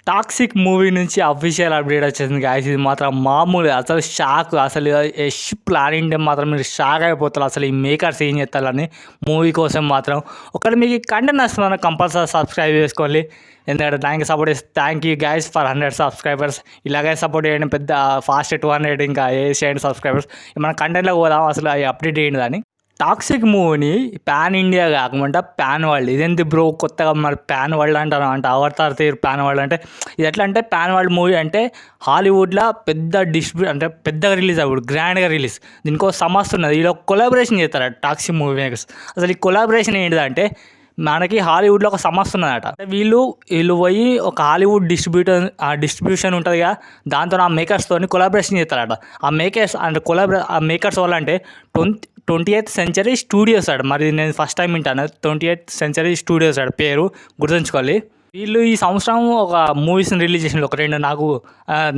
Toxic movie నుంచి official update వచ్చేసింది guys. ఇది మాత్రం మామూలు అసలు షాక్. అసలు యష్ ప్లాన్ ఇంటే మాత్రం మీరు షాక్ అయిపోతారు. అసలు ఈ మేకర్స్ ఏం చేస్తారని మూవీ కోసం మాత్రం. ఒకవేళ మీకు కంటెంట్ నచ్చుతున్నా కంపల్సరీ సబ్స్క్రైబ్ చేసుకోవాలి. ఎందుకంటే దానికి సపోర్ట్ చేస్తే thank you guys for 100 subscribers. ఇలాగే సపోర్ట్ చేయండి, పెద్ద ఫాస్ట్ 200 ఇంకా చేయండి సబ్స్క్రైబర్స్. మన కంటెంట్లోకి పోదాం, అసలు అప్డేట్ చేయండి అని. టాక్సిక్ మూవీని పాన్ ఇండియా కాకుండా పాన్ వరల్డ్, ఇదేంటి బ్రో కొత్తగా మరి పాన్ వరల్డ్ అంటారు అంటే అవతార్ తీరు పాన్ వరల్డ్ అంటే ఇది ఎట్లా అంటే పాన్ వరల్డ్ మూవీ అంటే హాలీవుడ్లో పెద్ద అంటే పెద్దగా రిలీజ్ అవ్వడు, గ్రాండ్గా రిలీజ్. దీనికో సమస్య ఉన్నది, వీళ్ళు కొలాబరేషన్ చేస్తారు టాక్సిక్ మూవీ మేకర్స్. అసలు ఈ కొలాబరేషన్ ఏంటిదంటే మనకి హాలీవుడ్లో ఒక సమస్య ఉన్నదట. వీళ్ళు పోయి ఒక హాలీవుడ్ డిస్ట్రిబ్యూషన్ ఉంటుంది కదా, దాంతో ఆ మేకర్స్తో కొలాబరేషన్ చేస్తారట. ఆ మేకర్స్ అంటే ఆ మేకర్స్ వల్ల అంటే 28th సెంచరీ స్టూడియోస్ ఆడ. మరి నేను ఫస్ట్ టైం వింటాను 28th సెంచరీ స్టూడియోస్ ఆడ పేరు గుర్తుంచుకోవాలి. వీళ్ళు ఈ సంవత్సరం ఒక మూవీస్ని రిలీజ్ చేసిండు, ఒక 2 నాకు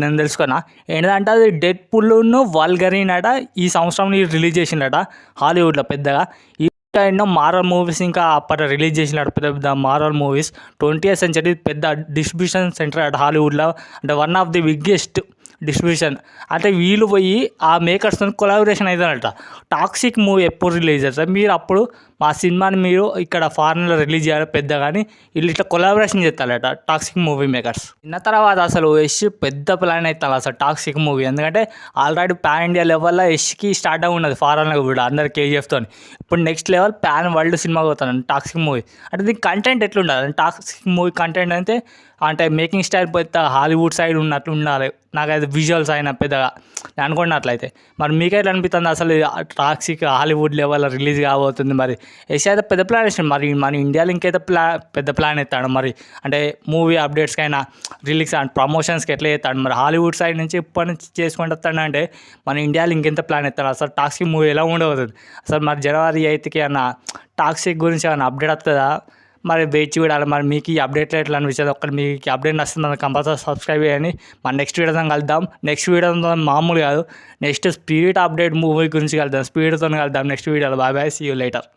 నేను తెలుసుకున్నా. ఏంటంటే అది డెడ్ పుల్ను వల్గరీన్ అట ఈ సంవత్సరం రిలీజ్ చేసిండట హాలీవుడ్లో పెద్దగా. ఎన్నో మార్వల్ మూవీస్ ఇంకా అప్పట్లో రిలీజ్ చేసినాడు, పెద్ద పెద్ద మార్వల్ మూవీస్. 20th సెంచరీ పెద్ద డిస్ట్రిబ్యూషన్ సెంటర్ అట హాలీవుడ్లో, అంటే one of the biggest distribution. అంటే వీళ్ళు పోయి ఆ మేకర్స్తో కొలాబరేషన్ అవుతారట. టాక్సిక్ మూవీ ఎప్పుడు రిలీజ్ అవుతుంది, మీరు అప్పుడు మా సినిమాని మీరు ఇక్కడ ఫారెన్లో రిలీజ్ చేయాలి పెద్ద, కానీ వీళ్ళు ఇట్లా కొలాబరేషన్ చేస్తారట టాక్సిక్ మూవీ మేకర్స్. ఇన్న తర్వాత అసలు యష్ పెద్ద ప్లాన్ అవుతారు అసలు టాక్సిక్ మూవీ. ఎందుకంటే ఆల్రెడీ పాన్ ఇండియా లెవెల్లో యష్కి స్టార్ట్ అయి ఉన్నది ఫారెన్లో కూడా అందరు కేజీఎఫ్తో. ఇప్పుడు next level pan world cinema పోతాను టాక్సిక్ మూవీ. అంటే దీనికి కంటెంట్ ఎట్లుండాలి, టాక్సిక్ మూవీ కంటెంట్ అంటే మేకింగ్ స్టైల్ పెద్ద హాలీవుడ్ సైడ్ ఉన్నట్లు ఉండాలి. నాకైతే విజువల్స్ అయినా పెద్దగా అనుకున్నట్లయితే. మరి మీకైతే అనిపిస్తుంది అసలు టాక్సిక్ హాలీవుడ్ లెవెల్లో రిలీజ్ కాబోతుంది. మరి యష్ అయితే పెద్ద ప్లాన్ వేసాడు. మరి మన ఇండియాలో ఇంకైతే పెద్ద ప్లాన్ ఎత్తాడు. మరి అంటే మూవీ అప్డేట్స్కైనా రిలీజ్ అండ్ ప్రమోషన్స్కి ఎట్లా చేస్తాడు, మరి హాలీవుడ్ సైడ్ నుంచి ఇప్పటి నుంచి చేసుకుంటూ వస్తాడంటే మన ఇండియాలో ఇంకెంత ప్లాన్ ఎత్తాడు. అసలు టాక్సిక్ మూవీ ఎలా ఉండబోతుంది అసలు. మరి జనవరి 8th అన్న టాక్సిక్ గురించి ఏమైనా అప్డేట్ వస్తుందా, మరి వెయిట్ చూడాలి. మరి మీకు ఈ అప్డేట్లు ఎట్లా అనిపించేది, ఒక్కటి మీకు అప్డేట్ వస్తుంది కంపల్సరీ సబ్స్క్రైబ్ చేయండి. మరి నెక్స్ట్ వీడియోతో కలుద్దాం. నెక్స్ట్ వీడియోతో మామూలు కాదు, నెక్స్ట్ స్పిరిట్ అప్డేట్ మూవీ గురించి కలుద్దాం, స్పిరిట్తో కలుద్దాం నెక్స్ట్ వీడియోలో. Bye bye, see you later.